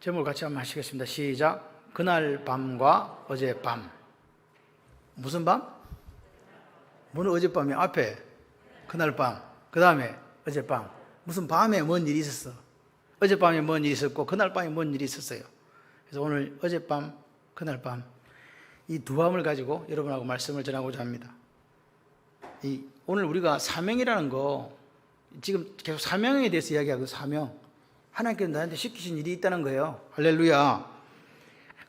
제목을 같이 한번 하시겠습니다. 시작. 그날 밤과 어젯밤. 무슨 밤? 뭐는 어젯밤이 앞에 그날 밤, 그 다음에 어젯밤. 무슨 밤에 뭔 일이 있었어? 어젯밤에 뭔 일이 있었고 그날 밤에 뭔 일이 있었어요. 그래서 오늘 어젯밤, 그날 밤, 이 두 밤을 가지고 여러분하고 말씀을 전하고자 합니다. 오늘 우리가 사명이라는 거, 지금 계속 사명에 대해서 이야기하고, 사명, 하나님께서 나한테 시키신 일이 있다는 거예요. 할렐루야.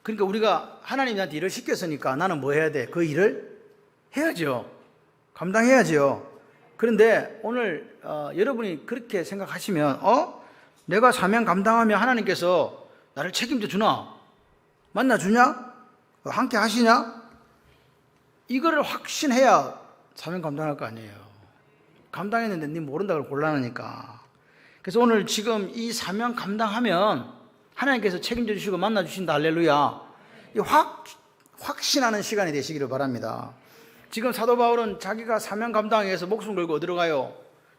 그러니까 우리가 하나님이 나한테 일을 시켰으니까 나는 뭐 해야 돼? 그 일을 해야죠. 감당해야죠. 그런데 오늘 여러분이 그렇게 생각하시면 내가 사명 감당하면 하나님께서 나를 책임져 주나? 만나주냐? 함께 하시냐? 이거를 확신해야 사명 감당할 거 아니에요. 감당했는데 네 모른다고 곤란하니까. 그래서 오늘 지금 이 사명 감당하면 하나님께서 책임져 주시고 만나 주신다. 할렐루야. 이 확신하는 시간이 되시기를 바랍니다. 지금 사도 바울은 자기가 사명 감당하기 위해서 목숨 걸고 어디로 가요?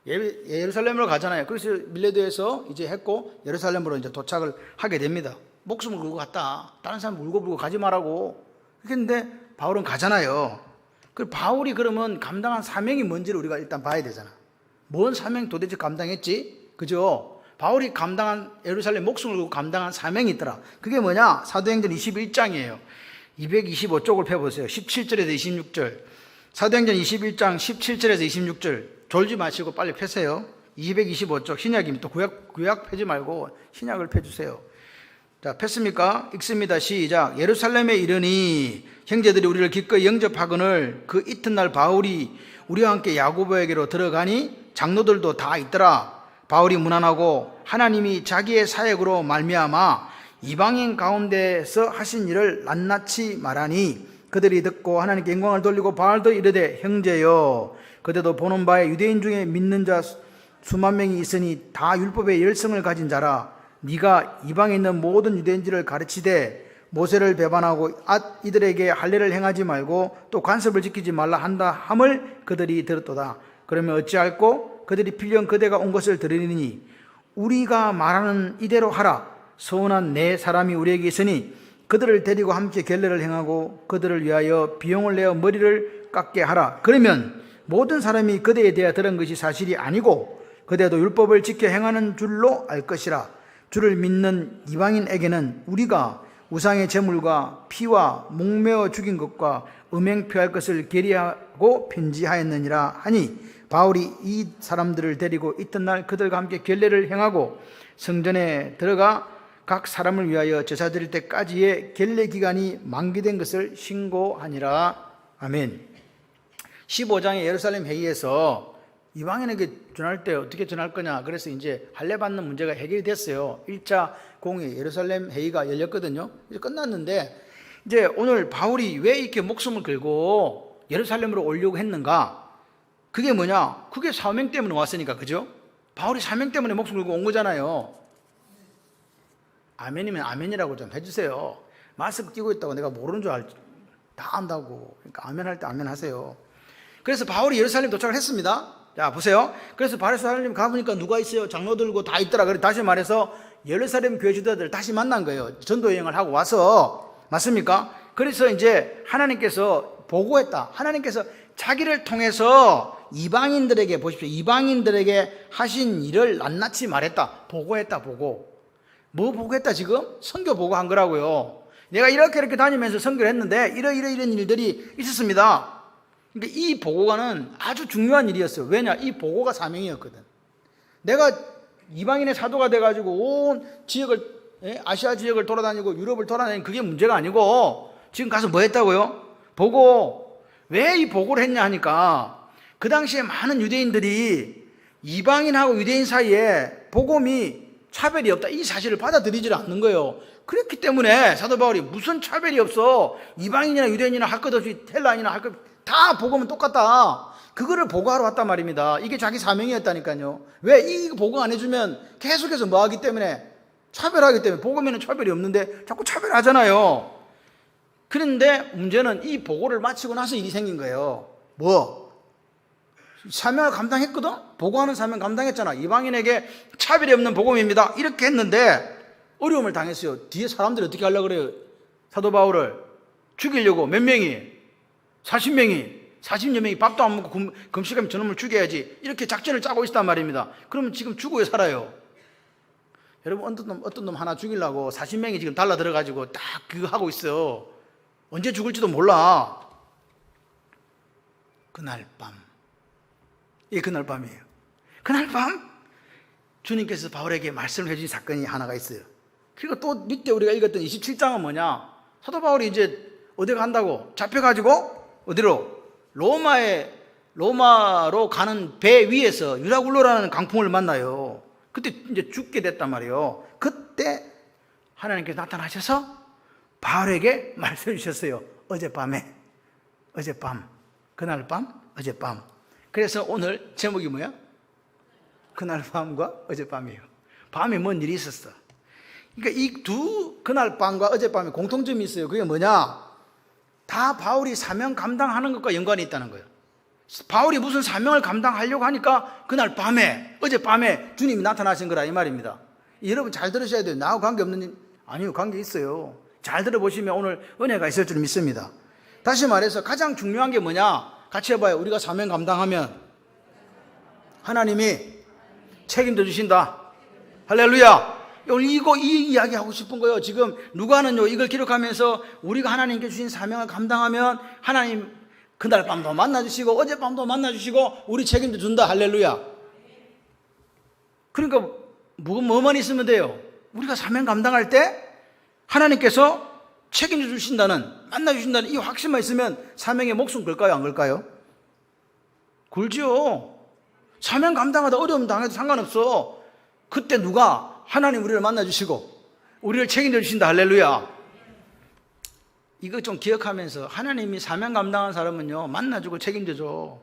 예루살렘으로 가잖아요. 그래서 밀레도에서 이제 했고 예루살렘으로 이제 도착을 하게 됩니다. 목숨을 걸고 갔다. 다른 사람 울고 가지 말라고. 그랬는데 바울은 가잖아요. 그 바울이 그러면 감당한 사명이 뭔지를 우리가 일단 봐야 되잖아. 뭔 사명 도대체 감당했지? 그죠? 바울이 감당한, 예루살렘 목숨을 걸고 감당한 사명이 있더라. 그게 뭐냐? 사도행전 21장이에요. 225쪽을 펴보세요. 17절에서 26절. 사도행전 21장 17절에서 26절. 졸지 마시고 빨리 펴세요. 225쪽 신약입니다. 또 구약 펴지 말고 신약을 펴주세요. 자, 폈습니까? 읽습니다. 시작. 예루살렘에 이르니 형제들이 우리를 기꺼이 영접하거늘 그 이튿날 바울이 우리와 함께 야고보에게로 들어가니 장로들도 다 있더라. 바울이 문안하고 하나님이 자기의 사역으로 말미암아 이방인 가운데서 하신 일을 낱낱이 말하니 그들이 듣고 하나님께 영광을 돌리고 바울도 이르되 형제여 그대도 보는 바에 유대인 중에 믿는 자 수만 명이 있으니 다 율법의 열성을 가진 자라. 네가 이방에 있는 모든 유대인들을 가르치되 모세를 배반하고 이들에게 할례를 행하지 말고 또 관습을 지키지 말라 한다 함을 그들이 들었도다. 그러면 어찌할꼬 그들이 필령 그대가 온 것을 들으니 우리가 말하는 이대로 하라. 서운한 네 사람이 우리에게 있으니 그들을 데리고 함께 결례를 행하고 그들을 위하여 비용을 내어 머리를 깎게 하라. 그러면 모든 사람이 그대에 대하여 들은 것이 사실이 아니고 그대도 율법을 지켜 행하는 줄로 알 것이라. 주를 믿는 이방인에게는 우리가 우상의 제물과 피와 목매어 죽인 것과 음행표할 것을 계리하고 편지하였느니라 하니 바울이 이 사람들을 데리고 이튿날 그들과 함께 결례를 행하고 성전에 들어가 각 사람을 위하여 제사 드릴 때까지의 결례 기간이 만기된 것을 신고하니라. 아멘. 15장의 예루살렘 회의에서 이방인에게 전할 때 어떻게 전할 거냐. 그래서 이제 할례 받는 문제가 해결이 됐어요. 1차 공의 예루살렘 회의가 열렸거든요. 이제 끝났는데 이제 오늘 바울이 왜 이렇게 목숨을 걸고 예루살렘으로 오려고 했는가? 그게 뭐냐? 그게 사명 때문에 왔으니까. 그죠? 바울이 사명 때문에 목숨 걸고 온 거잖아요. 아멘이면 아멘이라고 좀 해주세요. 마스크 끼고 있다고 내가 모르는 줄 알지. 다 안다고. 그러니까 아멘 할 때 아멘 하세요. 그래서 바울이 예루살렘 도착을 했습니다. 자, 보세요. 그래서 예루살렘 가보니까 누가 있어요? 장로들고 다 있더라. 그래서 다시 말해서 예루살렘 교회 지도자들 다시 만난 거예요. 전도 여행을 하고 와서. 맞습니까? 그래서 이제 하나님께서 보고했다. 하나님께서 자기를 통해서 이방인들에게, 보십시오. 이방인들에게 하신 일을 낱낱이 말했다. 보고했다, 보고. 뭐 보고했다 지금? 선교 보고한 거라고요. 내가 이렇게 다니면서 선교를 했는데 이런 일들이 있었습니다. 그러니까 이 보고가는 아주 중요한 일이었어요. 왜냐? 이 보고가 사명이었거든. 내가 이방인의 사도가 돼가지고 온 지역을, 아시아 지역을 돌아다니고 유럽을 돌아다니는 그게 문제가 아니고 지금 가서 뭐 했다고요? 보고. 왜 이 보고를 했냐 하니까 그 당시에 많은 유대인들이 이방인하고 유대인 사이에 복음이 차별이 없다. 이 사실을 받아들이질 않는 거예요. 그렇기 때문에 사도 바울이 무슨 차별이 없어. 이방인이나 유대인이나 할 것 없이 헬라인이나 할 것 다 복음은 똑같다. 그거를 보고하러 왔단 말입니다. 이게 자기 사명이었다니까요. 왜? 이 보고 안 해주면 계속해서 뭐 하기 때문에? 차별하기 때문에. 복음에는 차별이 없는데 자꾸 차별하잖아요. 그런데 문제는 이 보고를 마치고 나서 일이 생긴 거예요. 뭐? 사명을 감당했거든? 보고하는 사명 감당했잖아. 이방인에게 차별이 없는 복음입니다. 이렇게 했는데 어려움을 당했어요. 뒤에 사람들이 어떻게 하려고 그래요? 사도 바울을 죽이려고 몇 명이? 40여 명이 밥도 안 먹고 금식하면 저놈을 죽여야지. 이렇게 작전을 짜고 있단 말입니다. 그러면 지금 죽어야 살아요. 여러분, 어떤 놈 하나 죽이려고 40명이 지금 달라들어가지고 딱 그거 하고 있어. 언제 죽을지도 몰라. 그날 밤. 이게 그날 밤이에요. 그날 밤 주님께서 바울에게 말씀을 해주신 사건이 하나가 있어요. 그리고 또 밑에 우리가 읽었던 27장은 뭐냐? 사도 바울이 이제 어디 간다고? 잡혀가지고 어디로? 로마로 가는 배 위에서 유라굴로라는 강풍을 만나요. 그때 이제 죽게 됐단 말이에요. 그때 하나님께서 나타나셔서 바울에게 말씀해 주셨어요. 어젯밤, 그날 밤, 어젯밤. 그래서 오늘 제목이 뭐야? 그날 밤과 어젯밤이에요. 밤에 뭔 일이 있었어. 그러니까 이 두 그날 밤과 어젯밤에 공통점이 있어요. 그게 뭐냐? 다 바울이 사명 감당하는 것과 연관이 있다는 거예요. 바울이 무슨 사명을 감당하려고 하니까 그날 밤에, 어젯밤에 주님이 나타나신 거라 이 말입니다. 여러분 잘 들으셔야 돼요. 나하고 관계없는 일, 아니요, 관계 있어요. 잘 들어보시면 오늘 은혜가 있을 줄 믿습니다. 다시 말해서 가장 중요한 게 뭐냐? 같이 해봐요. 우리가 사명 감당하면 하나님이 책임져 주신다. 할렐루야. 오늘 이 이야기 하고 싶은 거예요. 지금 누가는요, 이걸 기록하면서 우리가 하나님께 주신 사명을 감당하면 하나님 그날 밤도 만나주시고 어젯밤도 만나주시고 우리 책임져 준다. 할렐루야. 그러니까 뭐만 있으면 돼요. 우리가 사명 감당할 때 하나님께서 책임져 주신다는, 만나주신다는 이 확신만 있으면 사명에 목숨 걸까요? 안 걸까요? 걸죠. 사명 감당하다 어려움 당해도 상관없어. 그때 누가? 하나님 우리를 만나주시고 우리를 책임져 주신다. 할렐루야. 이거 좀 기억하면서 하나님이 사명 감당한 사람은요, 만나주고 책임져줘.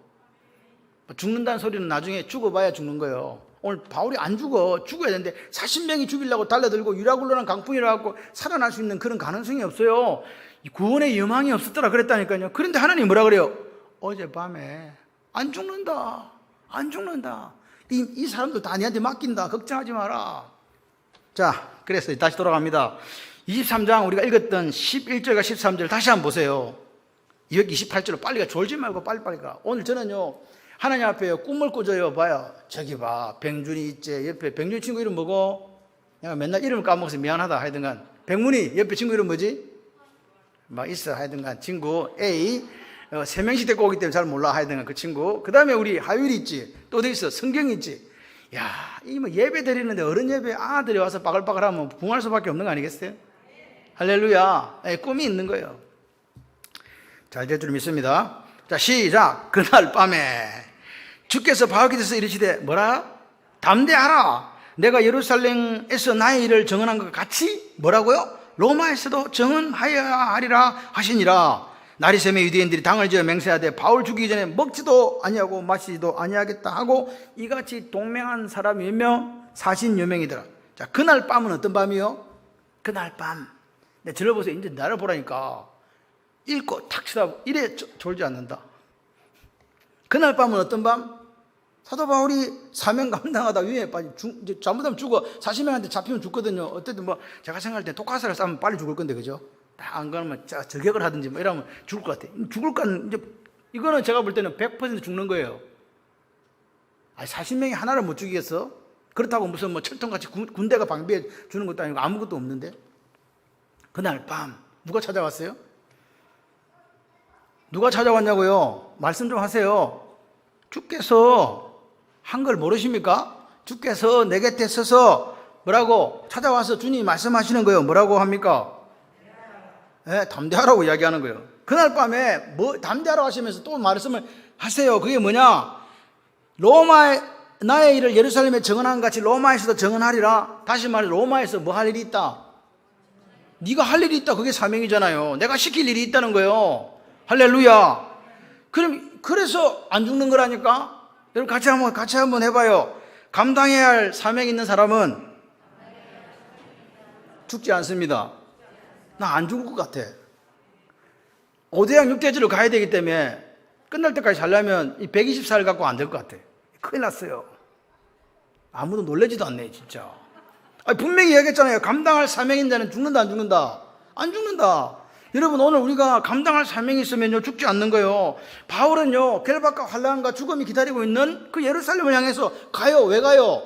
죽는다는 소리는 나중에 죽어봐야 죽는 거예요. 오늘 바울이 안 죽어야 되는데 40명이 죽이려고 달려들고 유라굴로란 강풍이라고 살아날 수 있는 그런 가능성이 없어요. 구원의 여망이 없었더라 그랬다니까요. 그런데 하나님 뭐라 그래요? 어젯밤에 안 죽는다. 이 사람들 다 니한테 맡긴다. 걱정하지 마라. 자, 그래서 다시 돌아갑니다. 23장 우리가 읽었던 11절과 13절 다시 한번 보세요. 228절로 빨리 가. 졸지 말고 빨리 가. 오늘 저는요, 하나님 앞에 꿈을 꾸줘요. 봐요. 저기 봐. 병준이 있지. 옆에 병준이 친구 이름 뭐고? 내가 맨날 이름을 까먹어서 미안하다 하여튼간. 병문이 옆에 친구 이름 뭐지? 막 있어 하여튼간. 친구 A. 3명씩 데리고 오기 때문에 잘 몰라 하여튼간 그 친구. 그 다음에 우리 하율이 있지. 또 어디 있어? 성경이 있지. 야, 이 뭐 예배 드리는데 어른 예배 아들이 와서 빠글빠글하면 붕할 수밖에 없는 거 아니겠어요? 할렐루야. 꿈이 있는 거예요. 잘 될 줄 믿습니다. 자, 시작. 그날 밤에 주께서 바울에게서 이르시되 뭐라? 담대하라. 내가 예루살렘에서 나의 일을 정언한 것 같이 뭐라고요? 로마에서도 정언하여야 하리라 하시니라. 날이 새매 유대인들이 당을 지어 맹세하되 바울 죽이기 전에 먹지도 아니하고 마시지도 아니하겠다 하고 이같이 동맹한 사람이 몇 명? 40여 명이더라. 자, 그날 밤은 어떤 밤이요? 그날 밤. 네, 들어보세요. 이제 나를 보라니까. 읽고 탁 쳐다보고 이래 졸지 않는다. 그날 밤은 어떤 밤? 사도 바울이 사명 감당하다 위에 빠지 이제 잘못하면 죽어. 40명한테 잡히면 죽거든요. 어쨌든 뭐 제가 생각할 때 독화살을 싸면 빨리 죽을 건데, 그죠? 안 그러면 저격을 하든지 뭐 이러면 죽을 것 같아. 죽을 건 이제 이거는 제가 볼 때는 100% 죽는 거예요. 40명이 하나를 못 죽이겠어? 그렇다고 무슨 뭐 철통같이 군대가 방비해 주는 것도 아니고 아무것도 없는데. 그날 밤 누가 찾아왔어요? 누가 찾아왔냐고요? 말씀 좀 하세요. 주께서 한 걸 모르십니까? 주께서 내 곁에 서서 뭐라고 찾아와서 주님이 말씀하시는 거예요. 뭐라고 합니까? 네, 담대하라고 이야기하는 거예요. 그날 밤에 뭐 담대하라고 하시면서 또 말씀을 하세요. 그게 뭐냐? 나의 일을 예루살렘에 정언한 같이 로마에서도 정언하리라. 다시 말해 로마에서 뭐 할 일이 있다? 네가 할 일이 있다. 그게 사명이잖아요. 내가 시킬 일이 있다는 거예요. 할렐루야. 그래서 안 죽는 거라니까. 여러분 같이 한번 해봐요. 감당해야 할 사명이 있는 사람은 죽지 않습니다. 나 안 죽을 것 같아. 5대양 6대지로 가야 되기 때문에 끝날 때까지 살려면 이 120살 갖고 안 될 것 같아. 큰일 났어요. 아무도 놀라지도 않네, 진짜. 분명히 이야기했잖아요. 감당할 사명인 자는 죽는다, 안 죽는다? 안 죽는다. 여러분, 오늘 우리가 감당할 사명이 있으면요, 죽지 않는 거예요. 바울은요, 결박과 환난과 죽음이 기다리고 있는 그 예루살렘을 향해서 가요. 왜 가요?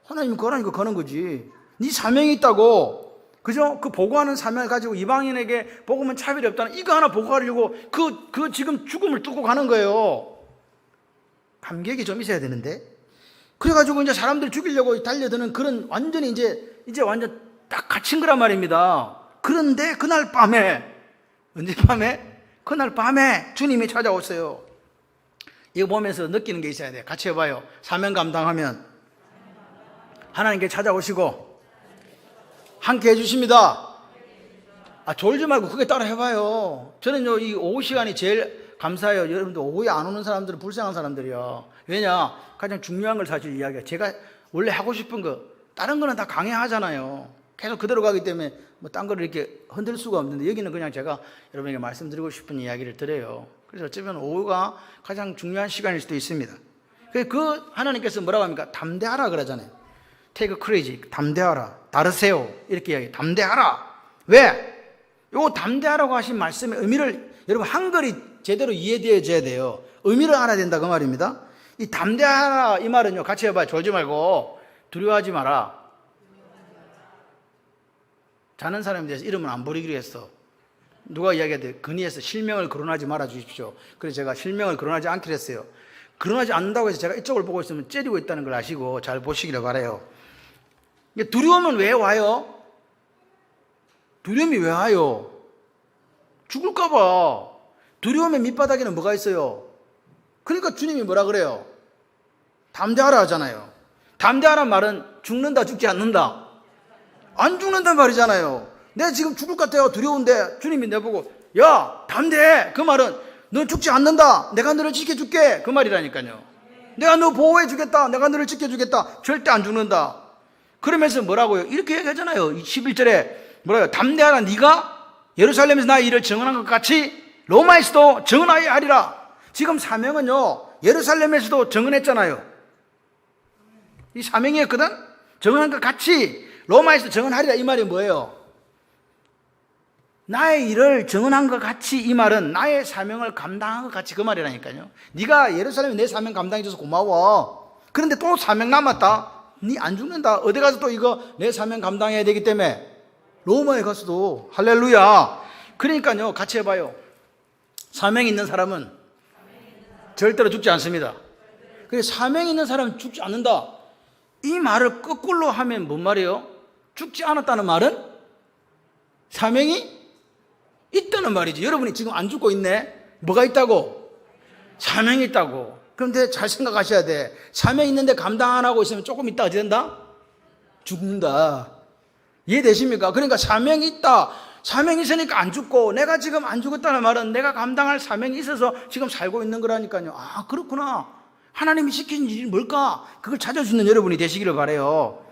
하나님 거라니까 가는 거지. 네 사명이 있다고. 그죠? 그 보고하는 사명을 가지고 이방인에게 복음은 차별이 없다는 이거 하나 보고하려고 그 지금 죽음을 뚫고 가는 거예요. 감격이 좀 있어야 되는데. 그래가지고 이제 사람들 죽이려고 달려드는 그런 완전히 이제 완전 딱 갇힌 거란 말입니다. 그런데 그날 밤에, 언제 밤에? 그날 밤에 주님이 찾아오세요. 이거 보면서 느끼는 게 있어야 돼. 같이 해봐요. 사명 감당하면 하나님께 찾아오시고 함께 해주십니다. 졸지 말고 그게 따라 해봐요. 저는요, 이 오후 시간이 제일 감사해요. 여러분들 오후에 안 오는 사람들은 불쌍한 사람들이요. 왜냐? 가장 중요한 걸 사실 이야기해요. 제가 원래 하고 싶은 거, 다른 거는 다 강행하잖아요. 계속 그대로 가기 때문에 뭐 딴 거를 이렇게 흔들 수가 없는데 여기는 그냥 제가 여러분에게 말씀드리고 싶은 이야기를 드려요. 그래서 어쩌면 오후가 가장 중요한 시간일 수도 있습니다. 그 하나님께서 뭐라고 합니까? 담대하라 그러잖아요. Take courage, 담대하라. 다르세요. 이렇게 이야기해요. 담대하라. 왜? 요 담대하라고 하신 말씀의 의미를 여러분 한글이 제대로 이해되어져야 돼요. 의미를 알아야 된다 그 말입니다. 이 담대하라 이 말은요, 같이 해봐요. 졸지 말고 두려워하지 마라. 자는 사람에 대해서 이름은 안 부르기로 했어. 누가 이야기하대? 근위에서 실명을 거론하지 말아 주십시오. 그래서 제가 실명을 거론하지 않기로 했어요. 거론하지 않는다고 해서 제가 이쪽을 보고 있으면 째리고 있다는 걸 아시고 잘 보시기를 바라요. 두려움은 왜 와요? 두려움이 왜 와요? 죽을까 봐. 두려움의 밑바닥에는 뭐가 있어요? 그러니까 주님이 뭐라 그래요? 담대하라 하잖아요. 담대하란 말은 죽는다, 죽지 않는다? 안 죽는단 말이잖아요. 내가 지금 죽을 것 같아요. 두려운데 주님이 내보고 야, 담대해. 그 말은 넌 죽지 않는다. 내가 너를 지켜줄게. 그 말이라니까요. 내가 너 보호해 주겠다. 내가 너를 지켜주겠다. 절대 안 죽는다. 그러면서 뭐라고요? 이렇게 얘기하잖아요. 11절에 뭐라고요? 담대하라. 네가 예루살렘에서 나의 일을 증언한 것 같이 로마에서도 증언하여 하리라. 지금 사명은요, 예루살렘에서도 증언했잖아요. 이 사명이었거든? 증언한 것 같이 로마에서 증언하리라. 이 말이 뭐예요? 나의 일을 증언한 것 같이, 이 말은 나의 사명을 감당한 것 같이 그 말이라니까요. 네가 예루살렘에 내 사명 감당해줘서 고마워. 그런데 또 사명 남았다. 네 안 죽는다. 어디 가서 또 이거 내 사명 감당해야 되기 때문에 로마에 가서도 할렐루야. 그러니까요, 같이 해봐요. 사명 있는 사람은 절대로 죽지 않습니다. 그래서 사명 있는 사람은 죽지 않는다. 이 말을 거꾸로 하면 뭔 말이에요? 죽지 않았다는 말은 사명이 있다는 말이지. 여러분이 지금 안 죽고 있네. 뭐가 있다고? 사명이 있다고. 그런데 잘 생각하셔야 돼. 사명 있는데 감당 안 하고 있으면 조금 있다 어찌 된다? 죽는다. 이해되십니까? 그러니까 사명이 있다. 사명이 있으니까 안 죽고, 내가 지금 안 죽었다는 말은 내가 감당할 사명이 있어서 지금 살고 있는 거라니까요. 아, 그렇구나. 하나님이 시키신 일이 뭘까? 그걸 찾아주는 여러분이 되시기를 바라요.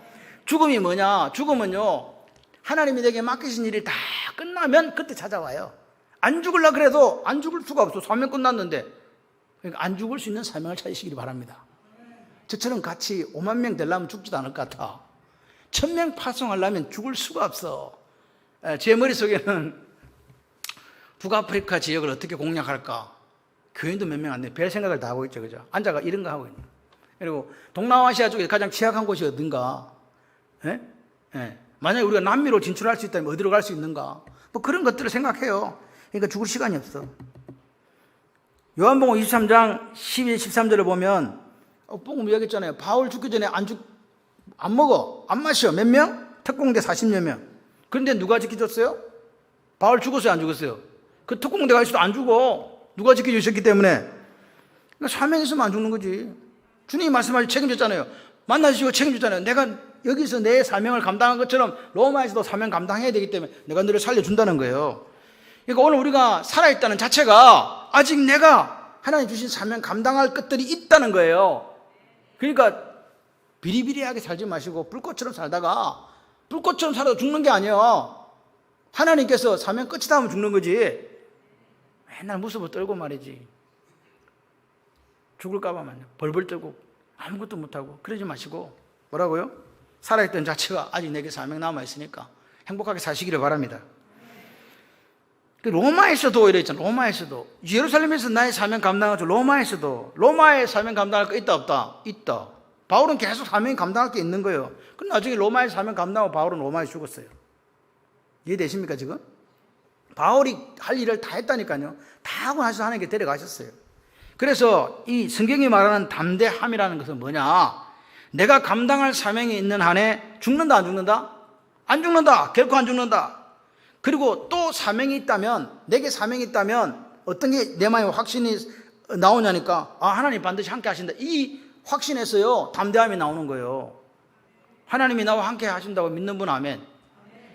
죽음이 뭐냐? 죽음은요, 하나님이 내게 맡기신 일이 다 끝나면 그때 찾아와요. 안 죽으려고 그래도 안 죽을 수가 없어. 사명 끝났는데. 그러니까 안 죽을 수 있는 사명을 찾으시기를 바랍니다. 저처럼 같이 5만 명 되려면 죽지도 않을 것 같아. 1000명 파송하려면 죽을 수가 없어. 제 머릿속에는 북아프리카 지역을 어떻게 공략할까? 교인도 몇 명 안 돼. 별 생각을 다 하고 있죠. 그죠? 앉아가 이런 거 하고 있는. 그리고 동남아시아 쪽에 가장 취약한 곳이 어딘가? 예? 예. 만약에 우리가 남미로 진출할 수 있다면 어디로 갈 수 있는가? 뭐 그런 것들을 생각해요. 그러니까 죽을 시간이 없어. 요한복음 23장 12, 13절을 보면 복음 이야기했잖아요. 바울 죽기 전에 안 먹어. 안 마셔. 몇 명? 특공대 40여 명. 그런데 누가 지켜줬어요? 바울 죽었어요? 안 죽었어요? 그 특공대가 있어도 안 죽어. 누가 지켜주셨기 때문에. 그러니까 사명이 있으면 안 죽는 거지. 주님이 말씀하시고 책임졌잖아요. 만나주시고 책임졌잖아요. 내가 여기서 내 사명을 감당한 것처럼 로마에서도 사명 감당해야 되기 때문에 내가 너를 살려준다는 거예요. 그러니까 오늘 우리가 살아있다는 자체가 아직 내가 하나님 주신 사명 감당할 것들이 있다는 거예요. 그러니까 비리비리하게 살지 마시고 불꽃처럼 살다가 불꽃처럼 살아도 죽는 게 아니에요. 하나님께서 사명 끝이다 하면 죽는 거지. 맨날 무섭게 떨고 말이지. 죽을까 봐만요. 벌벌 떨고 아무것도 못하고 그러지 마시고 뭐라고요? 살아있던 자체가 아직 내게 사명 남아있으니까 행복하게 사시기를 바랍니다. 로마에서도 이랬잖아. 로마에서도 예루살렘에서 나의 사명 감당하죠. 로마에서도 로마의 사명 감당할 거 있다 없다? 있다. 바울은 계속 사명 감당할 게 있는 거예요. 그럼 나중에 로마의 사명 감당하고 바울은 로마에 죽었어요. 이해되십니까 지금? 바울이 할 일을 다 했다니까요. 다 하고 나서 하나님께 데려가셨어요. 그래서 이 성경이 말하는 담대함이라는 것은 뭐냐? 내가 감당할 사명이 있는 한에 죽는다 안 죽는다? 안 죽는다. 결코 안 죽는다. 그리고 또 사명이 있다면, 내게 사명이 있다면 어떤 게 내 마음에 확신이 나오냐니까, 아, 하나님 반드시 함께 하신다. 이 확신에서요 담대함이 나오는 거예요. 하나님이 나와 함께 하신다고 믿는 분 아멘.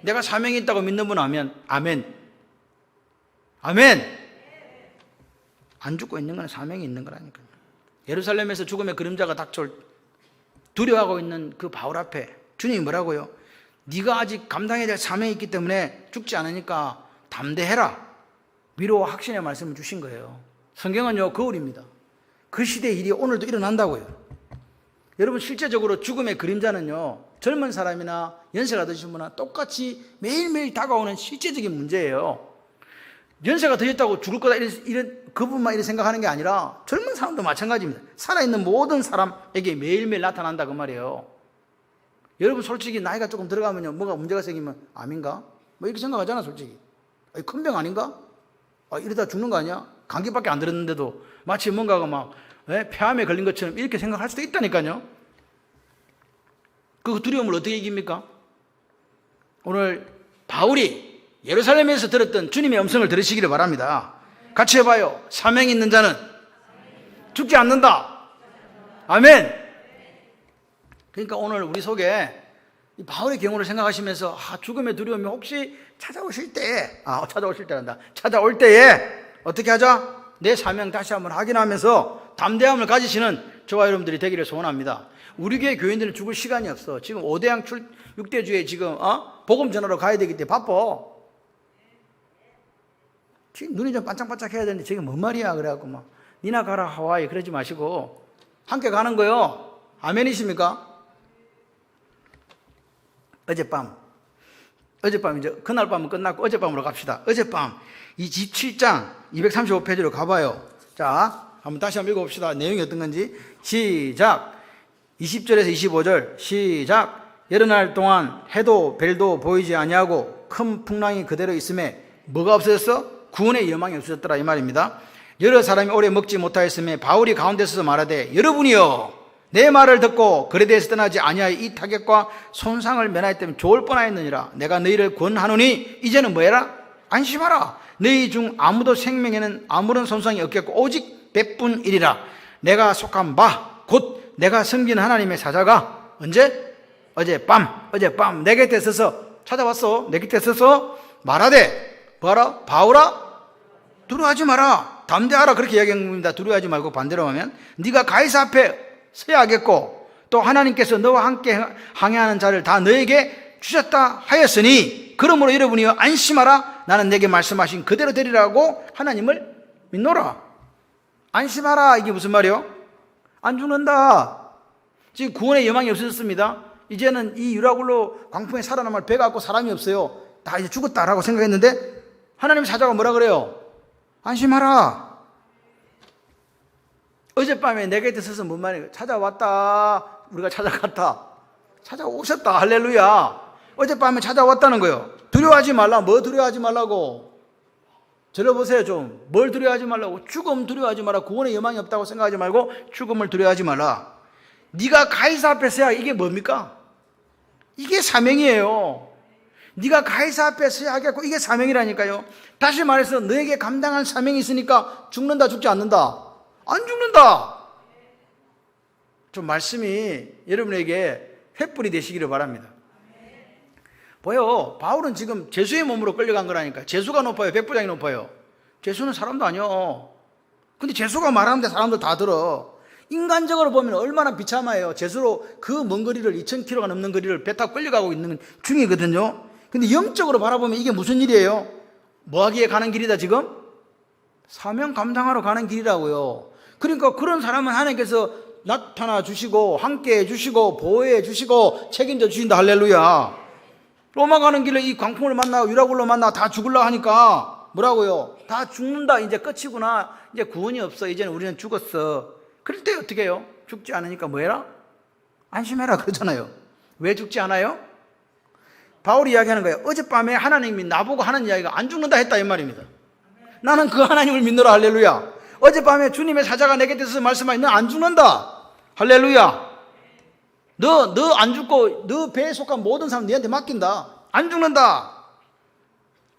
내가 사명이 있다고 믿는 분 아멘. 아멘. 아멘. 안 죽고 있는 건 사명이 있는 거라니까요. 예루살렘에서 죽음의 그림자가 닥쳐올 두려워하고 있는 그 바울 앞에 주님이 뭐라고요? 네가 아직 감당해야 될 사명이 있기 때문에 죽지 않으니까 담대해라. 위로와 확신의 말씀을 주신 거예요. 성경은요 거울입니다. 그 시대의 일이 오늘도 일어난다고요. 여러분 실제적으로 죽음의 그림자는요 젊은 사람이나 연세가 드신 분은 똑같이 매일매일 다가오는 실제적인 문제예요. 연세가 드셨다고 죽을 거다 이런 그분만 이렇게 생각하는 게 아니라 젊은 사람도 마찬가지입니다. 살아있는 모든 사람에게 매일매일 나타난다 그 말이에요. 여러분 솔직히 나이가 조금 들어가면요 뭐가 문제가 생기면 암인가? 뭐 이렇게 생각하잖아 솔직히. 큰 병 아닌가? 이러다 죽는 거 아니야? 감기밖에 안 들었는데도 마치 뭔가가 막 폐암에 걸린 것처럼 이렇게 생각할 수도 있다니까요. 그 두려움을 어떻게 이깁니까? 오늘 바울이 예루살렘에서 들었던 주님의 음성을 들으시기를 바랍니다. 같이 해봐요. 사명이 있는 자는 죽지 않는다. 아멘. 그러니까 오늘 우리 속에 이 바울의 경우를 생각하시면서 죽음의 두려움이 혹시 찾아오실 때에 찾아올 때에 어떻게 하자? 내 사명 다시 한번 확인하면서 담대함을 가지시는 저와 여러분들이 되기를 소원합니다. 우리 교회 교인들은 죽을 시간이 없어. 지금 5대양 6대주에 지금 복음 전하러 가야 되기 때문에 바빠. 지금 눈이 좀 반짝반짝 해야 되는데 저게 뭔 말이야 그래갖고 막 니나 가라 하와이 그러지 마시고 함께 가는 거요. 아멘이십니까? 어젯밤 이제 그날 밤은 끝났고 어젯밤으로 갑시다. 어젯밤 27장 235페이지로 가봐요. 자, 한번 다시 한번 읽어봅시다. 내용이 어떤 건지. 시작. 20절에서 25절 시작. 여러 날 동안 해도 별도 보이지 아니하고 큰 풍랑이 그대로 있음에 뭐가 없어졌어? 구원의 여망이 없어졌더라 이 말입니다. 여러 사람이 오래 먹지 못하였음에 바울이 가운데 서서 말하되 여러분이여 내 말을 듣고 그에 대해서 떠나지 아니하여 이 타격과 손상을 면하였다면 좋을 뻔하였느니라. 내가 너희를 권하노니 이제는 뭐해라? 안심하라. 너희 중 아무도 생명에는 아무런 손상이 없겠고 오직 백분이리라. 내가 속한 바 곧 내가 섬기는 하나님의 사자가 언제? 어젯밤 내 곁에 서서 찾아왔어. 내 곁에 서서 말하되 뭐하라? 바울아 두려워하지 마라. 담대하라. 그렇게 이야기한 겁니다. 두려워하지 말고 반대로 하면 네가 가이사 앞에 서야겠고 또 하나님께서 너와 함께 항해하는 자를 다 너에게 주셨다 하였으니 그러므로 여러분이여 안심하라. 나는 내게 말씀하신 그대로 되리라고 하나님을 믿노라. 안심하라. 이게 무슨 말이요? 안 죽는다. 지금 구원의 여망이 없어졌습니다. 이제는 이 유라굴로 광풍에 살아남을 배가 없고 사람이 없어요. 다 이제 죽었다라고 생각했는데 하나님 사자가 뭐라 그래요? 안심하라. 어젯밤에 내 곁에 서서 뭔 말이에요? 찾아왔다. 우리가 찾아갔다. 찾아오셨다. 할렐루야. 어젯밤에 찾아왔다는 거예요. 두려워하지 말라. 뭐 두려워하지 말라고? 들어보세요 좀. 뭘 두려워하지 말라고? 죽음 두려워하지 마라. 구원의 여망이 없다고 생각하지 말고 죽음을 두려워하지 말라. 네가 가이사 앞에 서야 이게 뭡니까? 이게 사명이에요. 네가 가이사 앞에 서야 하겠고 이게 사명이라니까요. 다시 말해서 너에게 감당한 사명이 있으니까 죽는다 죽지 않는다? 안 죽는다. 좀 말씀이 여러분에게 횃불이 되시기를 바랍니다. 보여. 바울은 지금 죄수의 몸으로 끌려간 거라니까. 죄수가 높아요? 백부장이 높아요? 죄수는 사람도 아니요. 근데 죄수가 말하는데 사람들 다 들어. 인간적으로 보면 얼마나 비참해요. 죄수로 그 먼 거리를 2000km가 넘는 거리를 배 타고 끌려가고 있는 중이거든요. 근데 영적으로 바라보면 이게 무슨 일이에요? 뭐 하기에 가는 길이다 지금? 사명 감당하러 가는 길이라고요. 그러니까 그런 사람은 하나님께서 나타나 주시고 함께 해 주시고 보호해 주시고 책임져 주신다. 할렐루야. 로마 가는 길에 이 광풍을 만나고 유라굴로 만나고 다 죽으려고 하니까 뭐라고요? 다 죽는다. 이제 끝이구나. 이제 구원이 없어. 이제는 우리는 죽었어. 그럴 때 어떻게 해요? 죽지 않으니까 뭐 해라? 안심해라 그러잖아요. 왜 죽지 않아요? 바울이 이야기하는 거예요. 어젯밤에 하나님이 나보고 하는 이야기가 안 죽는다 했다 이 말입니다. 나는 그 하나님을 믿노라. 할렐루야. 어젯밤에 주님의 사자가 내게 대해서 말씀하니 너 안 죽는다. 할렐루야. 너 안 죽고 너 배에 속한 모든 사람 너한테 맡긴다. 안 죽는다.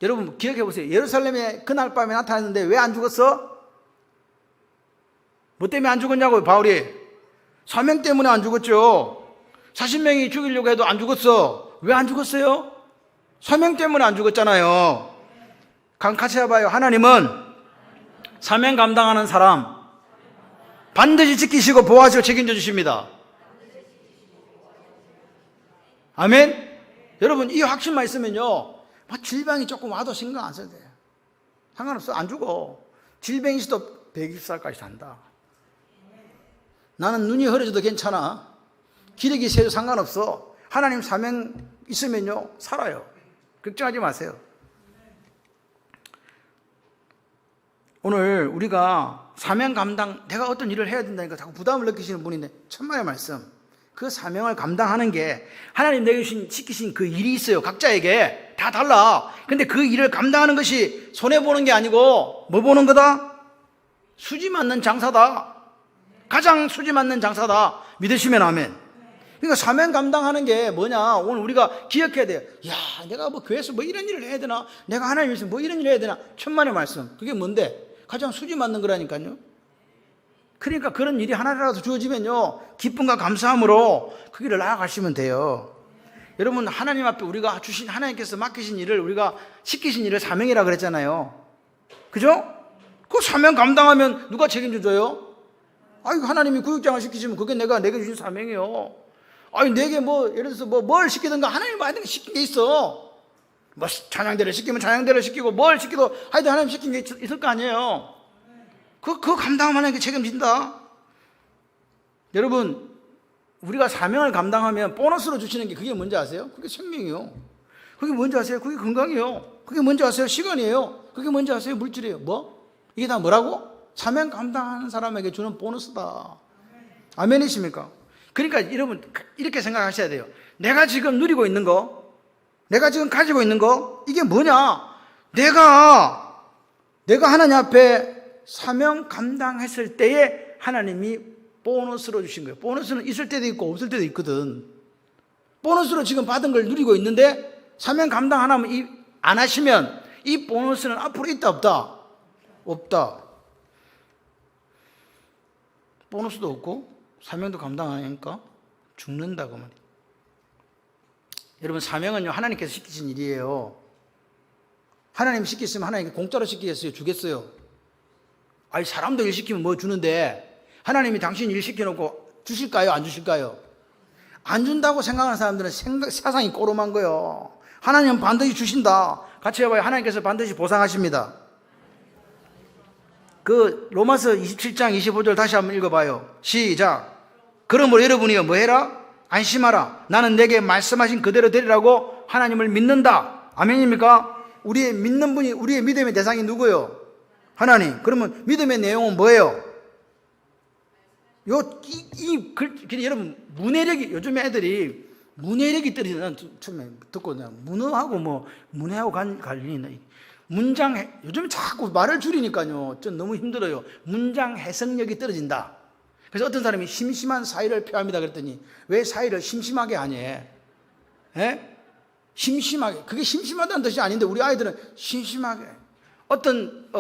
여러분 기억해 보세요. 예루살렘에 그날 밤에 나타났는데 왜 안 죽었어? 뭐 때문에 안 죽었냐고요, 바울이? 사명 때문에 안 죽었죠. 40명이 죽이려고 해도 안 죽었어. 왜 안 죽었어요? 사명 때문에 안 죽었잖아요. 같이 해봐요. 하나님은 사명 감당하는 사람 반드시 지키시고 보호하시고 책임져 주십니다. 아멘? 여러분 이 확신만 있으면요, 질병이 조금 와도 신경 안 써도 돼요. 상관없어. 안 죽어. 질병이 있어도 120살까지 산다. 나는 눈이 흐려져도 괜찮아. 기력이 세도 상관없어. 하나님 사명 있으면요 살아요. 걱정하지 마세요. 오늘 우리가 사명 감당, 내가 어떤 일을 해야 된다니까 자꾸 부담을 느끼시는 분인데 천만의 말씀, 그 사명을 감당하는 게 하나님 내게 시키신 그 일이 있어요. 각자에게 다 달라. 근데 그 일을 감당하는 것이 손해보는 게 아니고 뭐 보는 거다? 수지 맞는 장사다. 가장 수지 맞는 장사다. 믿으시면 아멘. 그러니까 사명 감당하는 게 뭐냐, 오늘 우리가 기억해야 돼요. 야, 내가 뭐 교회에서 뭐 이런 일을 해야 되나, 내가 하나님 있으면 뭐 이런 일을 해야 되나. 천만의 말씀. 그게 뭔데? 가장 수지 맞는 거라니까요. 그러니까 그런 일이 하나라도 주어지면요 기쁨과 감사함으로 그 길을 나아가시면 돼요. 여러분 하나님 앞에 우리가 주신, 하나님께서 맡기신 일을, 우리가 시키신 일을 사명이라 그랬잖아요. 그죠? 그 사명 감당하면 누가 책임져줘요? 아이, 하나님이 구역장을 시키시면 그게 내게 주신 사명이에요. 아니 내게 뭐 예를 들어서 뭘 시키든가 하나님 만약에 시킨 게 있어. 뭐 찬양대를 시키면 찬양대를 시키고 뭘 시키도 하여튼 하나님 시킨 게 있을 거 아니에요. 그거 감당하는 게 책임진다. 여러분 우리가 사명을 감당하면 보너스로 주시는 게 그게 뭔지 아세요? 그게 생명이요. 그게 뭔지 아세요? 그게 건강이에요. 그게 뭔지 아세요? 시간이에요. 그게 뭔지 아세요? 물질이에요. 뭐? 이게 다 뭐라고? 사명 감당하는 사람에게 주는 보너스다. 아멘이십니까? 그러니까 여러분 이렇게 생각하셔야 돼요. 내가 지금 누리고 있는 거, 내가 지금 가지고 있는 거, 이게 뭐냐? 내가 하나님 앞에 사명 감당했을 때에 하나님이 보너스로 주신 거예요. 보너스는 있을 때도 있고 없을 때도 있거든. 보너스로 지금 받은 걸 누리고 있는데 사명 감당 안 하시면 이 보너스는 앞으로 있다 없다? 없다. 보너스도 없고 사명도 감당 안 하니까 죽는다고 말이에요. 여러분 사명은요 하나님께서 시키신 일이에요. 하나님 시켰으면 하나님께 공짜로 시키겠어요? 주겠어요? 아니 사람도 일 시키면 뭐 주는데 하나님이 당신 일 시켜놓고 주실까요? 안 주실까요? 안 준다고 생각하는 사람들은 세상이 꼬름한 거예요. 하나님은 반드시 주신다. 같이 해봐요. 하나님께서 반드시 보상하십니다. 그 로마서 27장 25절 다시 한번 읽어봐요. 시작. 그러므로 여러분이요 뭐 해라? 안심하라. 나는 내게 말씀하신 그대로 되리라고 하나님을 믿는다. 아멘입니까? 우리의 믿는 분이, 우리의 믿음의 대상이 누구요? 하나님. 그러면 믿음의 내용은 뭐예요? 여러분 문해력이, 요즘 애들이 문해력이 떨어지는, 난 처음에 듣고 문해하고 관련이 있나? 문장, 요즘 자꾸 말을 줄이니까요 좀 너무 힘들어요. 문장 해석력이 떨어진다. 그래서 어떤 사람이 심심한 사이를 표합니다 그랬더니 왜 사이를 심심하게 하니? 예? 심심하게. 그게 심심하다는 뜻이 아닌데 우리 아이들은 심심하게. 어떤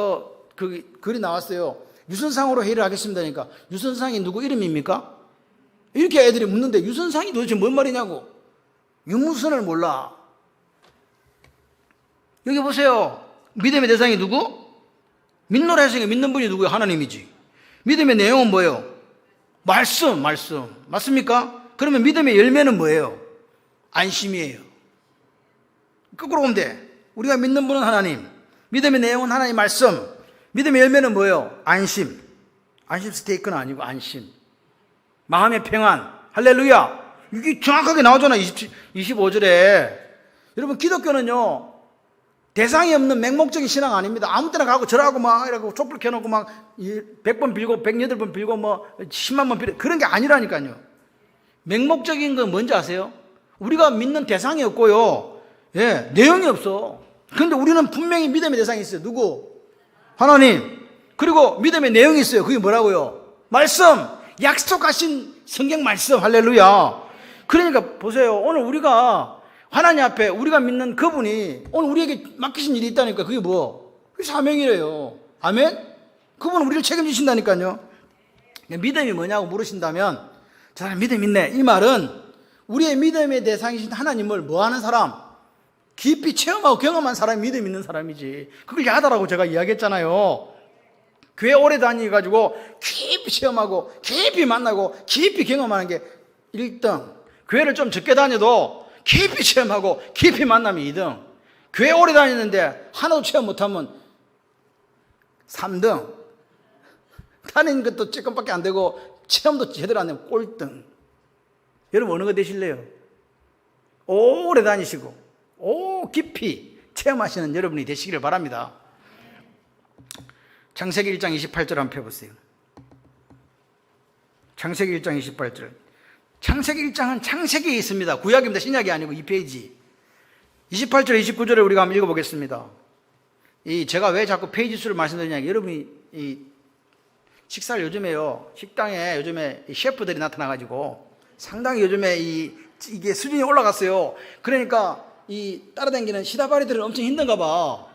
글이 나왔어요. 유선상으로 회의를 하겠습니다니까 유선상이 누구 이름입니까? 이렇게 애들이 묻는데 유선상이 도대체 뭔 말이냐고. 유무선을 몰라. 여기 보세요. 믿음의 대상이 누구? 믿노라 했으니까 믿는 분이 누구예요? 하나님이지. 믿음의 내용은 뭐예요? 말씀. 맞습니까? 그러면 믿음의 열매는 뭐예요? 안심이에요. 거꾸로 보면 돼. 우리가 믿는 분은 하나님, 믿음의 내용은 하나님 말씀, 믿음의 열매는 뭐예요? 안심. 안심 스테이크는 아니고 안심. 마음의 평안. 할렐루야. 이게 정확하게 나오잖아. 25절에. 여러분, 기독교는요, 대상이 없는 맹목적인 신앙 아닙니다. 아무 때나 가고 저라고 막 이러고 촛불 켜놓고 막 100번 빌고 108번 빌고 뭐 10만 번 빌고 그런 게 아니라니까요. 맹목적인 건 뭔지 아세요? 우리가 믿는 대상이 없고요. 예, 내용이 없어. 그런데 우리는 분명히 믿음의 대상이 있어요. 누구? 하나님. 그리고 믿음의 내용이 있어요. 그게 뭐라고요? 말씀. 약속하신 성경 말씀. 할렐루야. 그러니까 보세요. 오늘 우리가 하나님 앞에 우리가 믿는 그분이 오늘 우리에게 맡기신 일이 있다니까. 그게 뭐? 그게 사명이래요. 아멘? 그분은 우리를 책임지신다니까요. 믿음이 뭐냐고 물으신다면 저 사람 믿음 있네. 이 말은 우리의 믿음의 대상이신 하나님을 뭐하는 사람? 깊이 체험하고 경험한 사람이 믿음 있는 사람이지. 그걸 야하다라고 제가 이야기했잖아요. 교회 오래 다니가지고 깊이 체험하고 깊이 만나고 깊이 경험하는 게 1등. 교회를 좀 적게 다녀도 깊이 체험하고 깊이 만나면 2등. 교회 오래 다니는데 하나도 체험 못하면 3등. 다니는 것도 조금밖에 안 되고 체험도 제대로 안 되면 꼴등. 여러분 어느 거 되실래요? 오래 다니시고 깊이 체험하시는 여러분이 되시기를 바랍니다. 창세기 1장 28절 한번 펴보세요. 창세기 1장 28절. 창세기 1장은 창세기에 있습니다. 구약입니다. 신약이 아니고 2페이지. 28절 29절에 우리가 한번 읽어보겠습니다. 제가 왜 자꾸 페이지 수를 말씀드리냐, 여러분이 식사를 요즘에요, 식당에 요즘에 셰프들이 나타나가지고 상당히 요즘에 이게 수준이 올라갔어요. 그러니까 따라다니는 시다바리들은 엄청 힘든가 봐.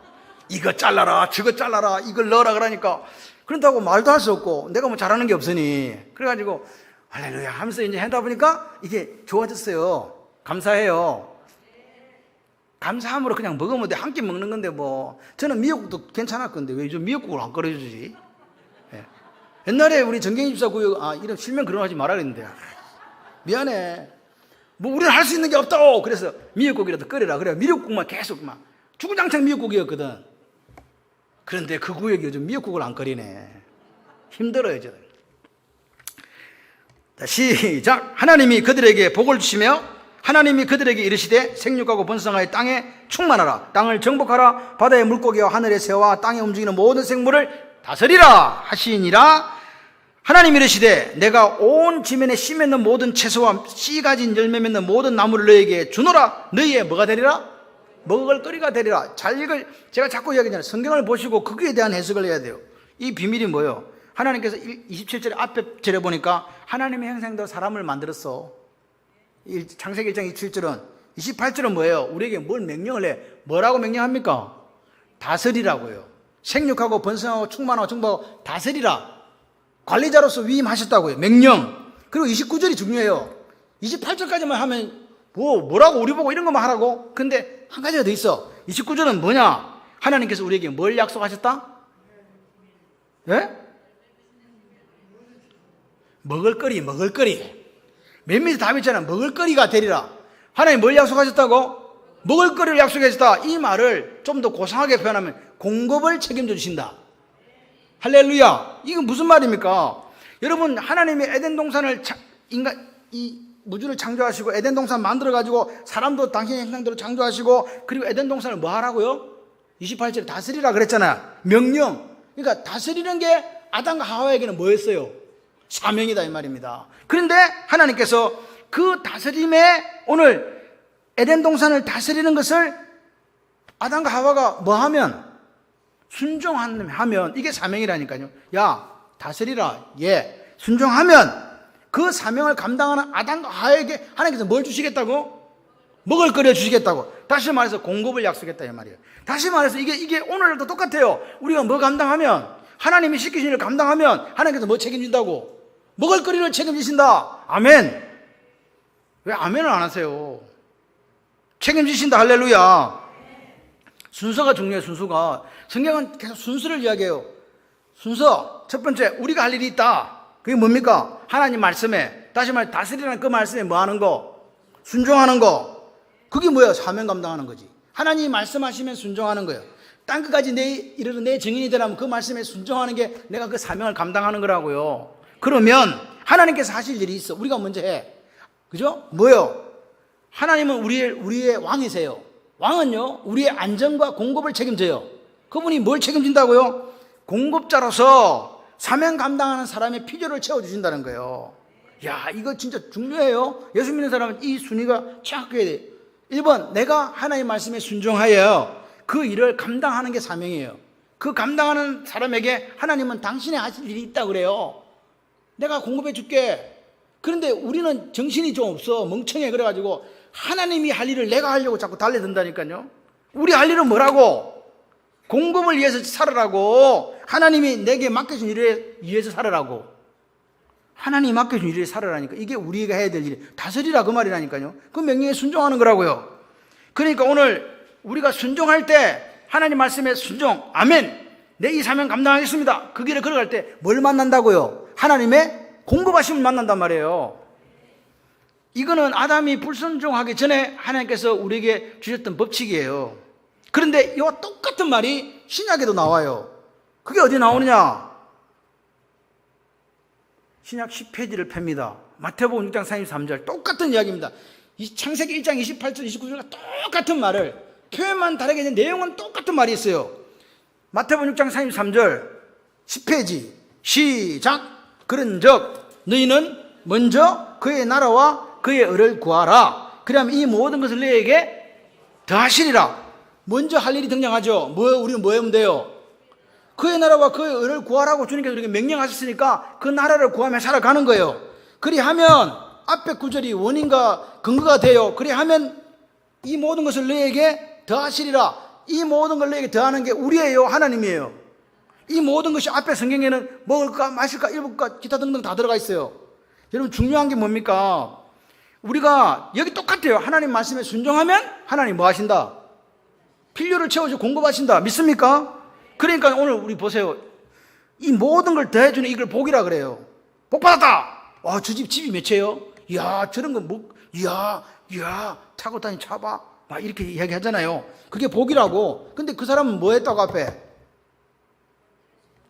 이거 잘라라, 저거 잘라라, 이걸 넣어라 그러니까 그런다고 말도 할 수 없고 내가 뭐 잘하는 게 없으니 그래가지고 할렐루야 하면서 이제 하다 보니까 이게 좋아졌어요. 감사해요. 감사함으로 그냥 먹으면 돼. 한 끼 먹는 건데 뭐. 저는 미역국도 괜찮았건데 왜 요즘 미역국을 안 끓여주지? 예. 옛날에 우리 정경희 집사 구역, 이런 실명 그런 거 하지 말아야 했는데 미안해. 뭐 우리는 할 수 있는 게 없다고. 그래서 미역국이라도 끓여라. 그래 미역국만 계속 막 주구장창 미역국이었거든. 그런데 그 구역이 요즘 미역국을 안 끓이네. 힘들어요 저는. 시작. 하나님이 그들에게 복을 주시며 하나님이 그들에게 이르시되 생육하고 번성하여 땅에 충만하라. 땅을 정복하라. 바다의 물고기와 하늘의 새와 땅에 움직이는 모든 생물을 다스리라 하시니라. 하나님이 이르시되 내가 온 지면에 씨 맺는 모든 채소와 씨 가진 열매 맺는 모든 나무를 너희에게 주노라. 너희의 뭐가 되리라? 먹을거리가 되리라. 잘 제가 자꾸 이야기하잖아요. 성경을 보시고 거기에 대한 해석을 해야 돼요. 이 비밀이 뭐예요? 하나님께서 27절 앞에 절에 보니까 하나님의 형상대로 사람을 만들었어. 창세기 1장 27절은. 28절은 뭐예요? 우리에게 뭘 명령을 해? 뭐라고 명령합니까? 다스리라고요. 생육하고 번성하고 충만하고 정복하고 다스리라. 관리자로서 위임하셨다고요. 명령. 그리고 29절이 중요해요. 28절까지만 하면 뭐라고 우리 보고 이런 것만 하라고? 근데 한 가지가 더 있어. 29절은 뭐냐? 하나님께서 우리에게 뭘 약속하셨다? 예? 먹을거리. 맨 밑에 답 있잖아. 먹을거리가 되리라. 하나님 뭘 약속하셨다고? 먹을거리를 약속하셨다. 이 말을 좀 더 고상하게 표현하면 공급을 책임져 주신다. 할렐루야. 이건 무슨 말입니까? 여러분, 하나님이 에덴 동산을 이 무주를 창조하시고 에덴 동산 만들어가지고 사람도 당신의 형상대로 창조하시고 그리고 에덴 동산을 뭐 하라고요? 28절에 다스리라 그랬잖아요. 명령. 그러니까 다스리는 게 아담과 하와에게는 뭐였어요? 사명이다 이 말입니다. 그런데 하나님께서 그 다스림에 오늘 에덴 동산을 다스리는 것을 아담과 하와가 뭐 하면? 순종하면 이게 사명이라니까요. 야 다스리라. 예. 순종하면 그 사명을 감당하는 아담과 하와에게 하나님께서 뭘 주시겠다고? 먹을거리 주시겠다고. 다시 말해서 공급을 약속했다 이 말이에요. 다시 말해서 이게 오늘도 똑같아요. 우리가 뭐 감당하면 하나님이 시키신 일을 감당하면 하나님께서 뭐 책임진다고? 먹을거리를 책임지신다. 아멘. 왜 아멘을 안 하세요? 책임지신다. 할렐루야. 순서가 중요해요. 순서가. 성경은 계속 순서를 이야기해요. 순서. 첫 번째, 우리가 할 일이 있다. 그게 뭡니까? 하나님 말씀에, 다시 말해 다스리라는 그 말씀에 뭐 하는 거? 순종하는 거. 그게 뭐예요? 사명 감당하는 거지. 하나님이 말씀하시면 순종하는 거예요. 땅 끝까지 이르러 내 증인이 되라면 그 말씀에 순종하는 게 내가 그 사명을 감당하는 거라고요. 그러면 하나님께서 하실 일이 있어. 우리가 먼저 해. 그죠? 뭐요? 하나님은 우리의 왕이세요. 왕은요, 우리의 안전과 공급을 책임져요. 그분이 뭘 책임진다고요? 공급자로서 사명 감당하는 사람의 필요를 채워주신다는 거예요. 야, 이거 진짜 중요해요. 예수 믿는 사람은 이 순위가 정확하게 돼요. 1번, 내가 하나님의 말씀에 순종하여 그 일을 감당하는 게 사명이에요. 그 감당하는 사람에게 하나님은 당신이 하실 일이 있다 그래요. 내가 공급해 줄게. 그런데 우리는 정신이 좀 없어. 멍청해. 그래가지고 하나님이 할 일을 내가 하려고 자꾸 달려든다니까요. 우리 할 일은 뭐라고? 공급을 위해서 살으라고. 하나님이 내게 맡겨준 일에 위해서 살으라고. 하나님이 맡겨준 일에 살으라니까. 이게 우리가 해야 될 일이. 다스리라 그 말이라니까요. 그 명령에 순종하는 거라고요. 그러니까 오늘 우리가 순종할 때 하나님 말씀에 순종, 아멘. 내 이 사명 감당하겠습니다. 그 길에 걸어갈 때 뭘 만난다고요? 하나님의 공급하심을 만난단 말이에요. 이거는 아담이 불순종하기 전에 하나님께서 우리에게 주셨던 법칙이에요. 그런데 이와 똑같은 말이 신약에도 나와요. 그게 어디 나오느냐? 신약 10페이지를 펴니다. 마태복음 6장 33절 똑같은 이야기입니다. 이 창세기 1장 28절 29절과 똑같은 말을 표현만 다르게 있는 내용은 똑같은 말이 있어요. 마태복음 6장 33절 10페이지 시작. 그런즉 너희는 먼저 그의 나라와 그의 의를 구하라. 그러면 이 모든 것을 너희에게 더하시리라. 먼저 할 일이 등장하죠. 우리는 뭐 하면 돼요? 그의 나라와 그의 의를 구하라고 주님께서 우리에게 명령하셨으니까 그 나라를 구하며 살아가는 거예요. 그리하면 앞에 구절이 원인과 근거가 돼요. 그리하면 이 모든 것을 너희에게 더하시리라. 이 모든 걸 너희에게 더하는 게 우리예요, 하나님이에요. 이 모든 것이 앞에 성경에는 먹을까 마실까 입을까 기타 등등 다 들어가 있어요. 여러분 중요한 게 뭡니까? 우리가 여기 똑같아요. 하나님 말씀에 순종하면 하나님 뭐 하신다? 필요를 채워주고 공급하신다. 믿습니까? 그러니까 오늘 우리 보세요. 이 모든 걸 더해주는 이걸 복이라 그래요. 복 받았다. 와, 저 집이 몇 채요? 이야, 저런 거 뭐, 이야, 타고 다니 차봐. 막 이렇게 이야기 하잖아요. 그게 복이라고. 근데 그 사람은 뭐 했다고 앞에?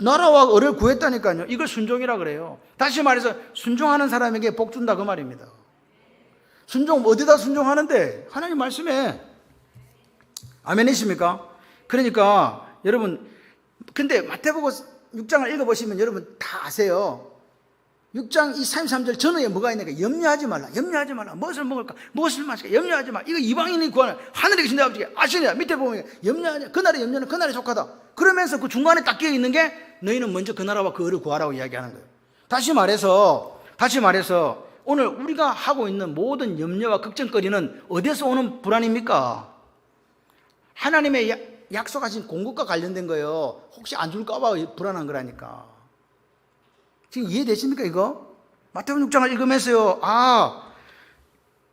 나라와 의를 구했다니까요. 이걸 순종이라 그래요. 다시 말해서 순종하는 사람에게 복 준다 그 말입니다. 순종 어디다 순종하는데? 하나님 말씀에. 아멘이십니까? 그러니까 여러분, 근데 마태복음 6장을 읽어보시면 여러분 다 아세요. 6장 이 33절 전후에 뭐가 있는가? 염려하지 말라. 무엇을 먹을까? 무엇을 마실까? 염려하지 말라. 이거 이방인이 구하는 하늘에 계신 내 아버지가 아시냐? 밑에 보면 염려하냐? 그날의 염려는 그날에 속하다. 그러면서 그 중간에 딱 끼어 있는 게 너희는 먼저 그 나라와 그 의를 구하라고 이야기하는 거예요. 다시 말해서 오늘 우리가 하고 있는 모든 염려와 걱정거리는 어디서 오는 불안입니까? 하나님의 약속하신 공급과 관련된 거예요. 혹시 안 줄까 봐 불안한 거라니까. 지금 이해되십니까 이거? 마태복음 6장을 읽으면서요.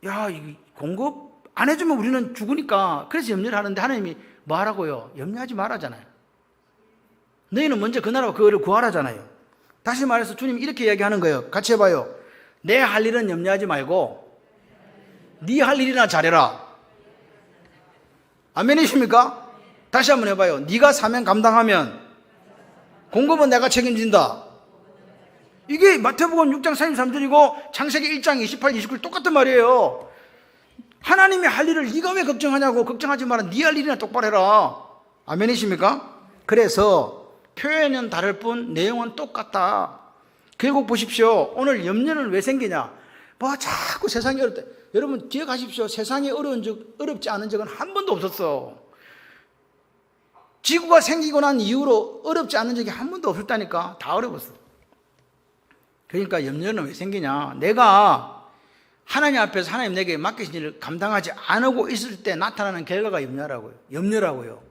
이 공급 안 해주면 우리는 죽으니까 그래서 염려를 하는데 하나님이 뭐 하라고요? 염려하지 말라잖아요. 너희는 먼저 그 나라와 그 의를 구하라잖아요. 다시 말해서 주님이 이렇게 이야기하는 거예요. 같이 해봐요. 내 할 일은 염려하지 말고 네 할 일이나 잘해라. 아멘이십니까? 다시 한번 해봐요. 네가 사명 감당하면 공급은 내가 책임진다. 이게 마태복음 6장 33절이고 창세기 1장 28, 29 똑같은 말이에요. 하나님이 할 일을 네가 왜 걱정하냐고. 걱정하지 마라. 네 할 일이나 똑바로 해라. 아멘이십니까? 그래서 표현은 다를 뿐 내용은 똑같다. 결국 보십시오. 오늘 염려는 왜 생기냐? 자꾸 세상이 어렵다. 여러분 기억하십시오. 세상이 어렵지 않은 적은 한 번도 없었어. 지구가 생기고 난 이후로 어렵지 않은 적이 한 번도 없었다니까. 다 어려웠어. 그러니까 염려는 왜 생기냐? 내가 하나님 앞에서 하나님 내게 맡기신 일을 감당하지 않고 있을 때 나타나는 결과가 염려라고요.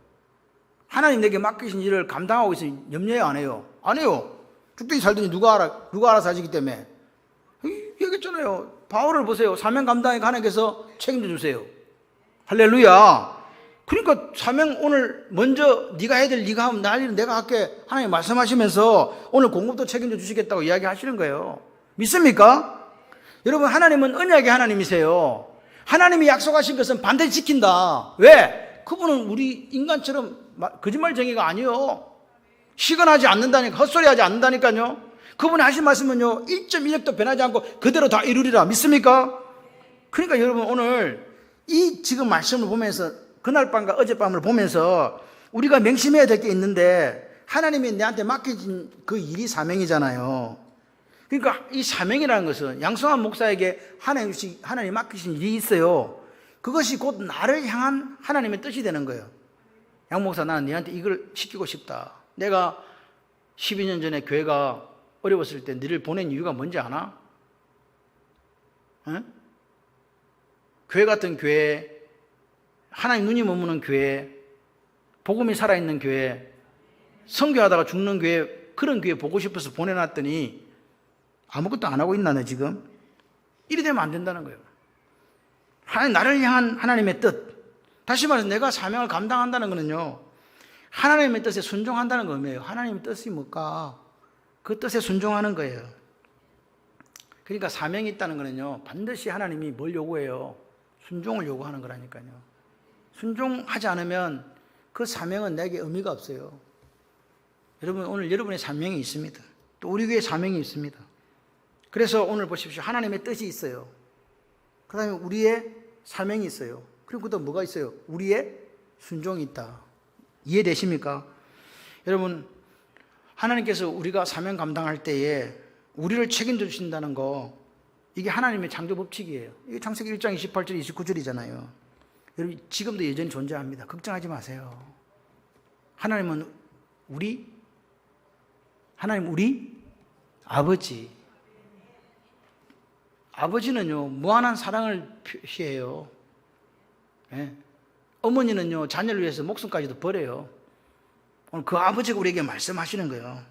하나님 내게 맡기신 일을 감당하고 있으면 염려해요, 안 해요? 안 해요. 죽더니 살더니 누가 알아서 하시기 때문에. 얘기했잖아요. 바울을 보세요. 사명 감당에 하나님께서 책임져 주세요. 할렐루야. 그러니까 사명 오늘 먼저 네가 해야 될 네가 하면 날 일은 내가 할게. 하나님 말씀하시면서 오늘 공급도 책임져 주시겠다고 이야기하시는 거예요. 믿습니까? 여러분 하나님은 언약의 하나님이세요. 하나님이 약속하신 것은 반드시 지킨다. 왜? 그분은 우리 인간처럼 거짓말쟁이가 아니요. 시건하지 않는다니까. 헛소리하지 않는다니까요. 그분이 하신 말씀은요 1.1획도 변하지 않고 그대로 다 이루리라. 믿습니까? 그러니까 여러분 오늘 이 지금 말씀을 보면서 그날 밤과 어젯밤을 보면서 우리가 명심해야 될 게 있는데 하나님이 내한테 맡겨진 그 일이 사명이잖아요. 그러니까 이 사명이라는 것은 양성한 목사에게 하나님이 맡기신 일이 있어요. 그것이 곧 나를 향한 하나님의 뜻이 되는 거예요. 양 목사, 나는 너한테 이걸 시키고 싶다. 내가 12년 전에 교회가 어려웠을 때 너를 보낸 이유가 뭔지 아나? 응? 교회 같은 교회, 하나님 눈이 머무는 교회, 복음이 살아있는 교회, 선교하다가 죽는 교회, 그런 교회 보고 싶어서 보내놨더니 아무것도 안 하고 있나 너 지금? 이리 되면 안 된다는 거예요. 나를 향한 하나님의 뜻, 다시 말해서 내가 사명을 감당한다는 거는요 하나님의 뜻에 순종한다는 거 뭐예요? 하나님의 뜻이 뭘까? 그 뜻에 순종하는 거예요. 그러니까 사명이 있다는 거는요 반드시 하나님이 뭘 요구해요? 순종을 요구하는 거라니까요. 순종하지 않으면 그 사명은 내게 의미가 없어요. 여러분 오늘 여러분의 사명이 있습니다. 또 우리 교회에 사명이 있습니다. 그래서 오늘 보십시오. 하나님의 뜻이 있어요. 그 다음에 우리의 사명이 있어요. 그리고 또 뭐가 있어요? 우리의 순종이 있다. 이해되십니까? 여러분 하나님께서 우리가 사명 감당할 때에 우리를 책임져 주신다는 거, 이게 하나님의 창조 법칙이에요. 이게 창세기 1장 28절 29절이잖아요. 여러분 지금도 여전히 존재합니다. 걱정하지 마세요. 하나님 우리 아버지. 아버지는요 무한한 사랑을 표시해요. 예. 어머니는요 자녀를 위해서 목숨까지도 버려요. 오늘 그 아버지가 우리에게 말씀하시는 거예요.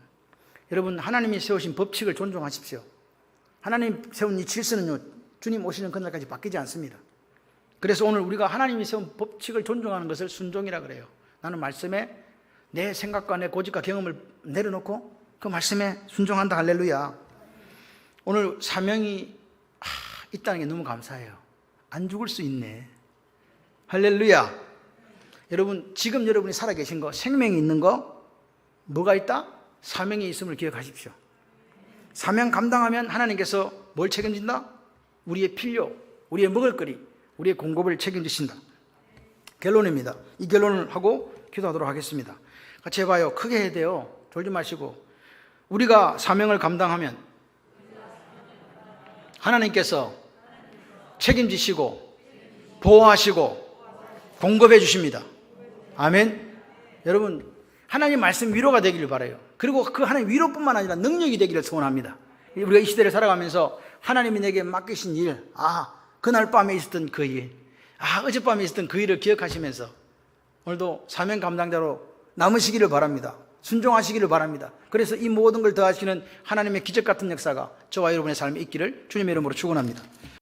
여러분 하나님이 세우신 법칙을 존중하십시오. 하나님 세운 이 질서는요 주님 오시는 그날까지 바뀌지 않습니다. 그래서 오늘 우리가 하나님이 세운 법칙을 존중하는 것을 순종이라 그래요. 나는 말씀에 내 생각과 내 고집과 경험을 내려놓고 그 말씀에 순종한다. 할렐루야. 오늘 사명이 있다는 게 너무 감사해요. 안 죽을 수 있네. 할렐루야. 여러분 지금 여러분이 살아계신 거, 생명이 있는 거 뭐가 있다? 사명이 있음을 기억하십시오. 사명 감당하면 하나님께서 뭘 책임진다? 우리의 필요, 우리의 먹을거리, 우리의 공급을 책임지신다. 결론입니다. 이 결론을 하고 기도하도록 하겠습니다. 같이 해봐요. 크게 해야 돼요. 졸지 마시고. 우리가 사명을 감당하면 하나님께서 책임지시고 보호하시고 공급해 주십니다. 아멘. 여러분 하나님 말씀 위로가 되기를 바라요. 그리고 그 하나님 위로뿐만 아니라 능력이 되기를 소원합니다. 우리가 이 시대를 살아가면서 하나님이 내게 맡기신 일, 그날 밤에 있었던 그 일, 어젯밤에 있었던 그 일을 기억하시면서 오늘도 사명 감당자로 남으시기를 바랍니다. 순종하시기를 바랍니다. 그래서 이 모든 걸 더하시는 하나님의 기적 같은 역사가 저와 여러분의 삶에 있기를 주님의 이름으로 축원합니다.